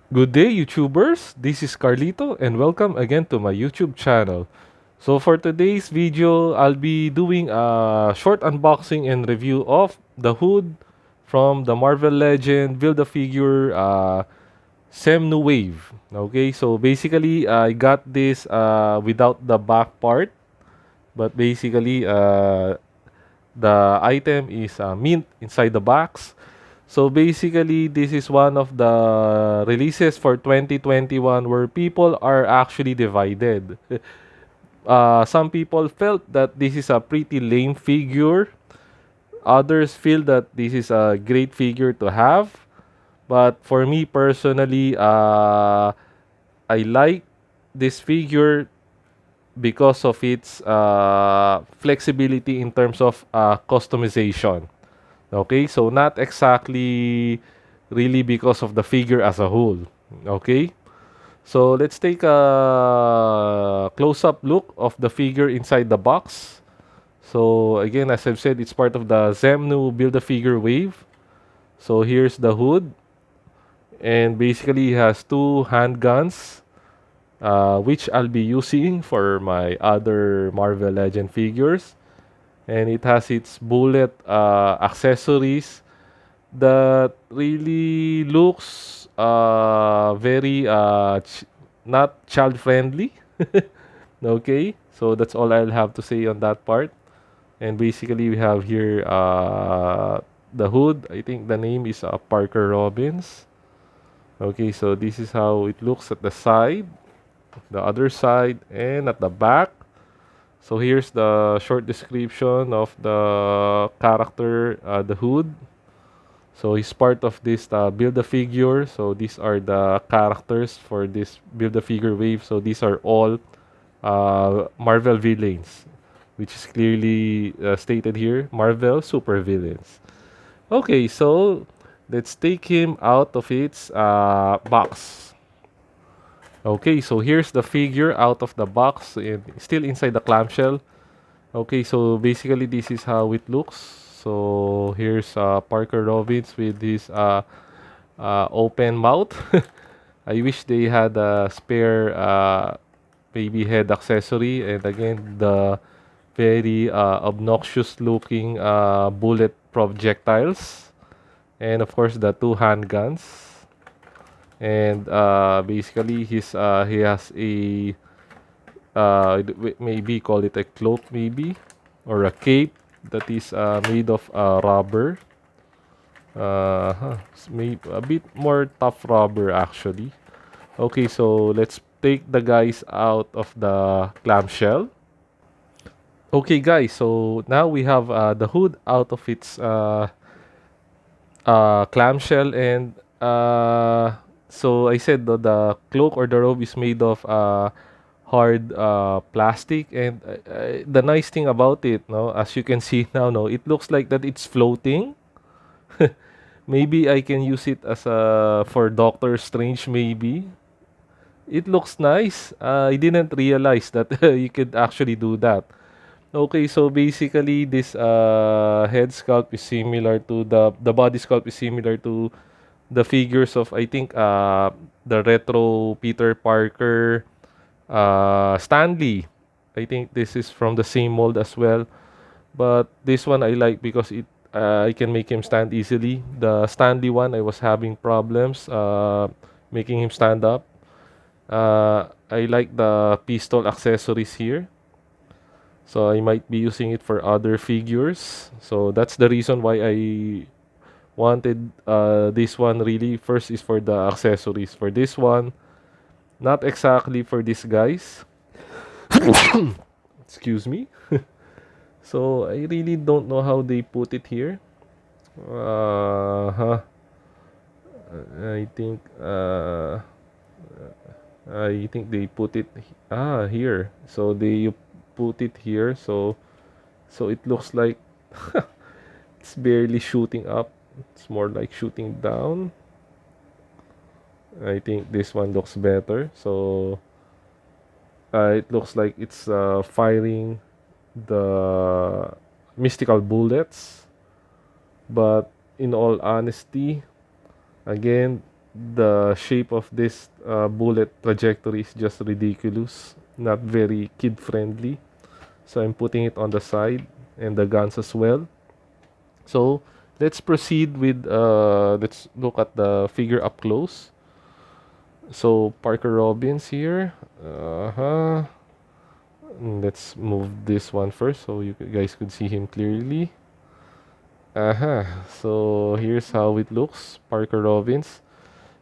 Good day, YouTubers. This is Carlito, and welcome again to my YouTube channel. So for today's video, I'll be doing a short unboxing and review of the hood from the Marvel Legend Build-A-Figure Xenmu Wave. Okay, so basically, I got this without the back part, but basically, the item is mint inside the box. So basically, this is one of the releases for 2021 where people are actually divided. Some people felt that this is a pretty lame figure. Others feel that this is a great figure to have. But for me personally, I like this figure because of its flexibility in terms of customization. Okay, so not exactly really because of the figure as a whole. Okay, so let's take a close-up look of the figure inside the box. So again, as I've said, it's part of the Xemnu Build-A-Figure wave. So here's the hood, and basically it has two handguns, which I'll be using for my other Marvel Legend figures. And it has its bullet accessories that really looks very not child friendly. Okay, so that's all I'll have to say on that part. And basically, we have here the hood. I think the name is Parker Robbins. Okay, so this is how it looks at the side, the other side, and at the back. So here's the short description of the character, the hood. So he's part of this Build-A-Figure. So these are the characters for this Build-A-Figure wave. So these are all Marvel villains, which is clearly stated here, Marvel super villains. Okay, so let's take him out of its box. Okay, so here's the figure out of the box and still inside the clamshell. Okay, so basically this is how it looks. So here's Parker Robbins with his open mouth. I wish they had a spare baby head accessory, and again the very obnoxious looking bullet projectiles, and of course the two handguns. And basically he has a maybe call it a cloak maybe, or a cape that is made of rubber. It's made a bit more tough rubber actually. Okay, so let's take the guys out of the clamshell. Okay, guys, so now we have the hood out of its clamshell, and so I said the cloak or the robe is made of hard plastic, and the nice thing about it, no, as you can see now, no, it looks like that it's floating. Maybe I can use it as a for Doctor Strange. Maybe it looks nice. I didn't realize that you could actually do that. Okay, so basically this head sculpt is similar to the body sculpt is similar to the figures of, I think, the retro Peter Parker, Stanley. I think this is from the same mold as well. But this one I like because I can make him stand easily. The Stanley one, I was having problems making him stand up. I like the pistol accessories here. So I might be using it for other figures. So that's the reason why I wanted this one really. First is for the accessories. For this one, not exactly for these guys. Excuse me. So I really don't know how they put it here. Huh. I think I think they put it here. So they put it here. So it looks like it's barely shooting up. It's more like shooting down. I think this one looks better. So it looks like it's firing the mystical bullets. But in all honesty, again, the shape of this bullet trajectory is just ridiculous, not very kid friendly. So I'm putting it on the side and the guns as well. So let's proceed with let's look at the figure up close. So Parker Robbins here. Let's move this one first so you guys could see him clearly. So here's how it looks. Parker Robbins.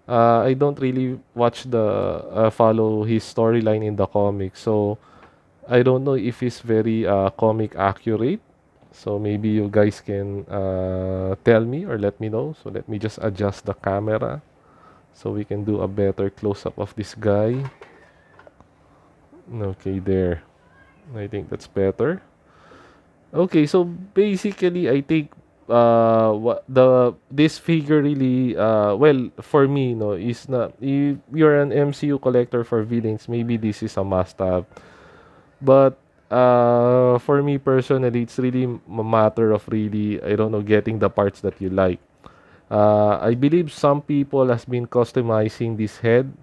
I don't really watch the follow his storyline in the comic, so I don't know if he's very comic accurate. So maybe you guys can tell me or let me know. So let me just adjust the camera so we can do a better close-up of this guy. Okay, there. I think that's better. Okay, so basically I think what the this figure really well for me, is not, if you're an MCU collector for villains, maybe this is a must have. But for me personally, it's really a matter of really, I don't know, getting the parts that you like. I believe some people has been customizing this head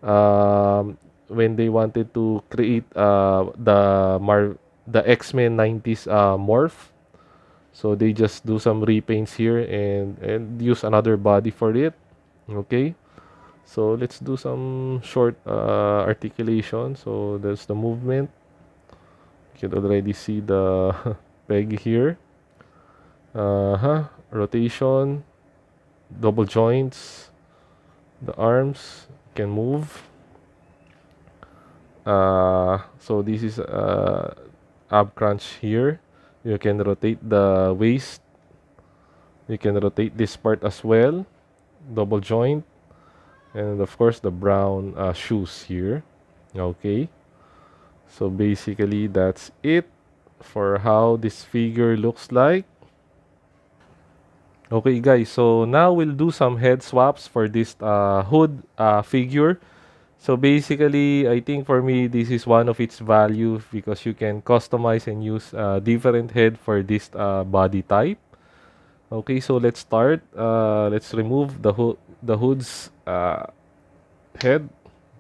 um, when they wanted to create the X-Men 90s morph. So they just do some repaints here and use another body for it. Okay. So let's do some short articulation. So there's the movement. You can already see the peg here. Rotation, double joints, the arms can move. So this is ab crunch here. You can rotate the waist. You can rotate this part as well. Double joint. And of course the brown shoes here. Okay. So basically that's it for how this figure looks like. Okay guys, so now we'll do some head swaps for this hood figure. So basically, I think for me, this is one of its value because you can customize and use different head for this body type. Okay, so let's start. Let's remove the hood's head,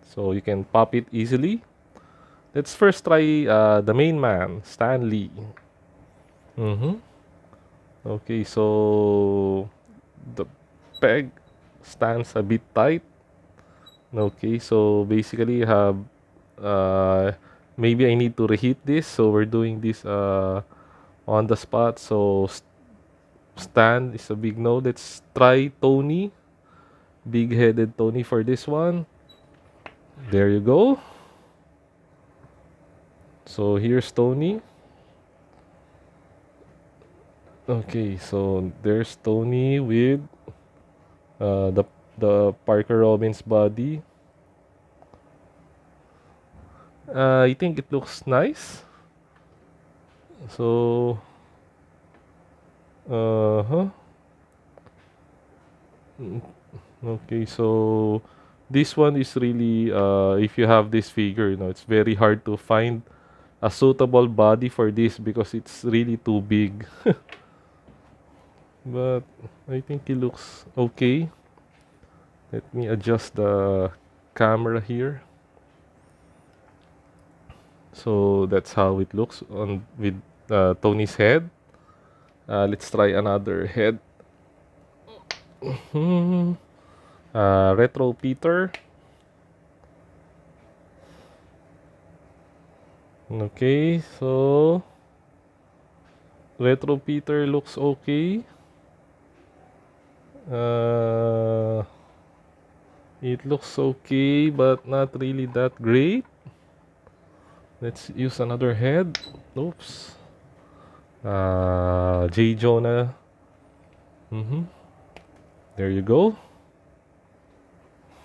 so you can pop it easily. Let's first try the main man, Stan Lee. Okay, so the peg stands a bit tight. Okay, so basically you have uh, maybe I need to reheat this, so we're doing this on the spot. So Stan is a big no. Let's try Tony, big-headed Tony for this one. There you go. So here's Tony. Okay, so there's Tony with the Parker Robbins body. I think it looks nice. So uh-huh. Okay, so this one is really if you have this figure, it's very hard to find a suitable body for this because it's really too big. But I think it looks okay. Let me adjust the camera here. So that's how it looks on with Tony's head. Let's try another head. Retro Peter. Okay, so Retro Peter looks okay. It looks okay, but not really that great. Let's use another head. Oops. J. Jonah. There you go.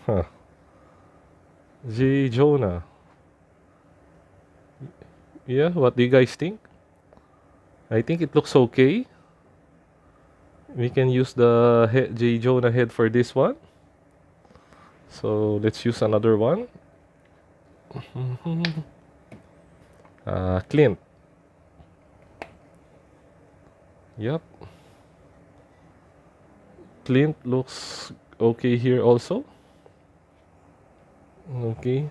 Huh. J. Jonah. Yeah, what do you guys think? I think it looks okay. We can use the J. Jonah head for this one. So let's use another one. Clint. Yep. Clint looks okay here also. Okay.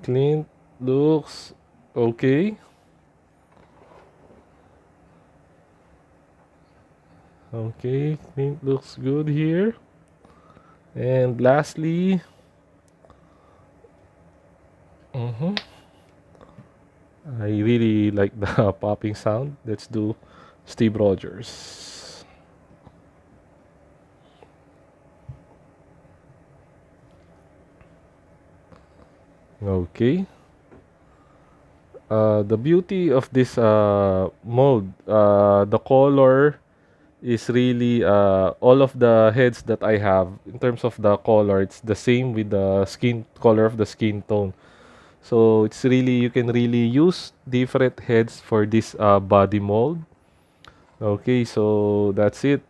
Clint looks okay. Okay, Clint looks good here. And lastly, mhm, I really like the popping sound. Let's do Steve Rogers. Okay. The beauty of this mold, the color is really all of the heads that I have in terms of the color, it's the same with the skin color of the skin tone. So it's really, you can really use different heads for this body mold. Okay, so that's it.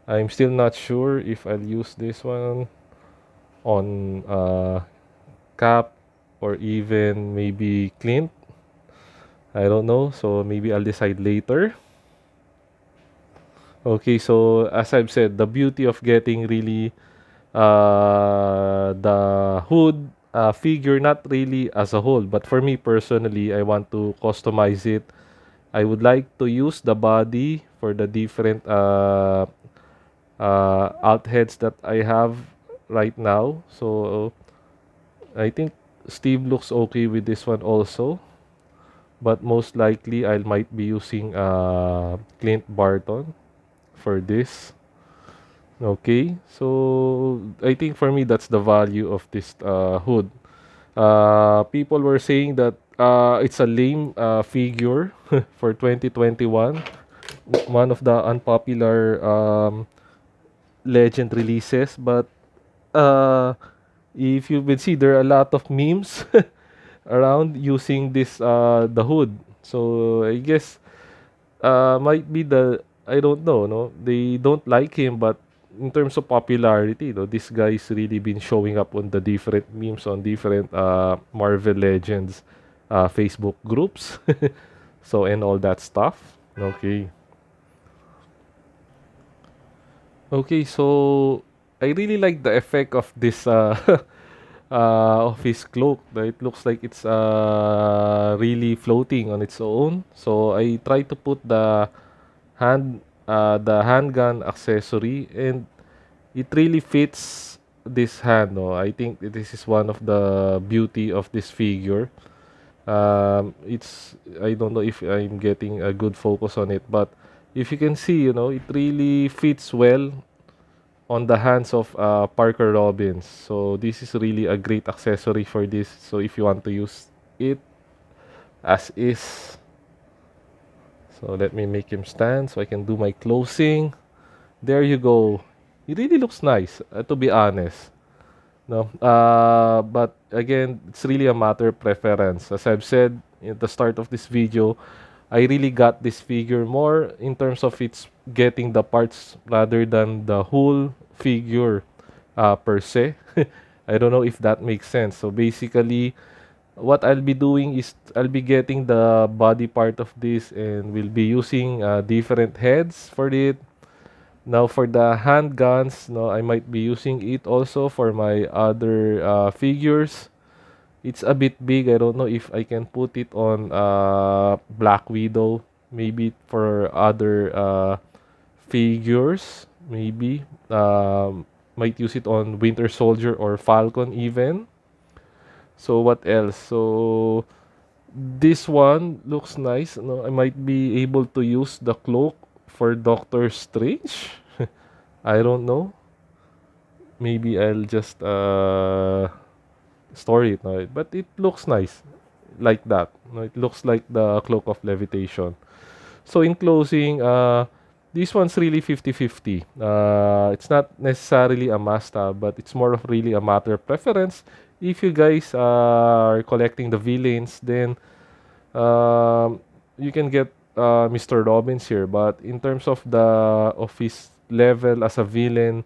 I'm still not sure if I'll use this one on Cap or even maybe Clint. I don't know, so maybe I'll decide later. Okay, so as I've said, the beauty of getting really the hood figure, not really as a whole, but for me personally, I want to customize it. I would like to use the body for the different alt heads that I have right now. So I think Steve looks okay with this one also. But most likely I might be using Clint Barton for this. Okay, so I think for me that's the value of this hood. People were saying that it's a lame figure for 2021. One of the unpopular Legend releases, but uh, if you would see, there are a lot of memes around using this the hood. So I guess might be the, I don't know, no, they don't like him, but in terms of popularity, this guy's really been showing up on the different memes on different Marvel Legends Facebook groups, so and all that stuff. Okay, okay, so I really like the effect of this of his cloak. It looks like it's really floating on its own. So I try to put the handgun accessory, and it really fits this hand. No, I think this is one of the beauty of this figure. It's, I don't know if I'm getting a good focus on it, but if you can see, it really fits well on the hands of Parker Robbins. So this is really a great accessory for this. So if you want to use it as is, so let me make him stand so I can do my closing. There you go. It really looks nice, to be honest. No, but again, it's really a matter of preference. As I've said at the start of this video, I really got this figure more in terms of its getting the parts rather than the whole figure per se. I don't know if that makes sense. So basically, what I'll be doing is I'll be getting the body part of this, and we'll be using different heads for it. Now for the handguns, no, I might be using it also for my other figures. It's a bit big. I don't know if I can put it on Black Widow. Maybe for other figures. Maybe might use it on Winter Soldier or Falcon even. So what else? So this one looks nice. No, I might be able to use the cloak for Doctor Strange. I don't know. Maybe I'll just store it. No? But it looks nice like that. No? It looks like the Cloak of Levitation. So in closing, this one's really 50-50. It's not necessarily a must-have, but it's more of really a matter of preference. If you guys are collecting the villains, then you can get Mr. Robbins here. But in terms of his level as a villain,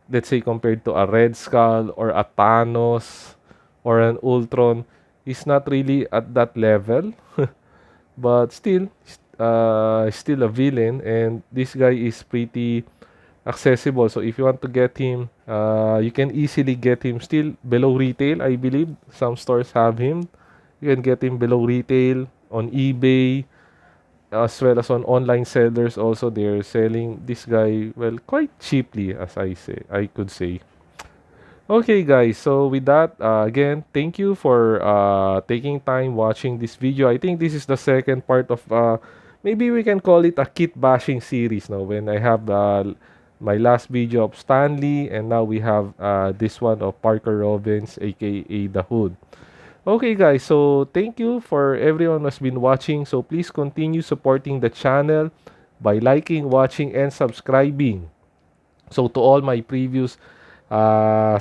let's say compared to a Red Skull or a Thanos or an Ultron, he's not really at that level. But still a villain, and this guy is pretty accessible. So if you want to get him, you can easily get him still below retail. I believe some stores have him. You can get him below retail on eBay, as well as on online sellers. Also, they're selling this guy, well, quite cheaply, as I could say. Okay, guys. So with that, again, thank you for taking time watching this video. I think this is the second part of maybe we can call it a kit bashing series now. When I have my last video of Stanley, and now we have this one of Parker Robbins, aka the Hood. Okay, guys. So thank you for everyone who's been watching. So please continue supporting the channel by liking, watching, and subscribing. So to all my previous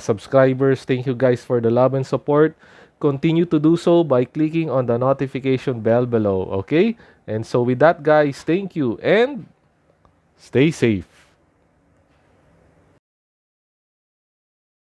subscribers, thank you guys for the love and support. Continue to do so by clicking on the notification bell below, okay? And so with that, guys, thank you and stay safe.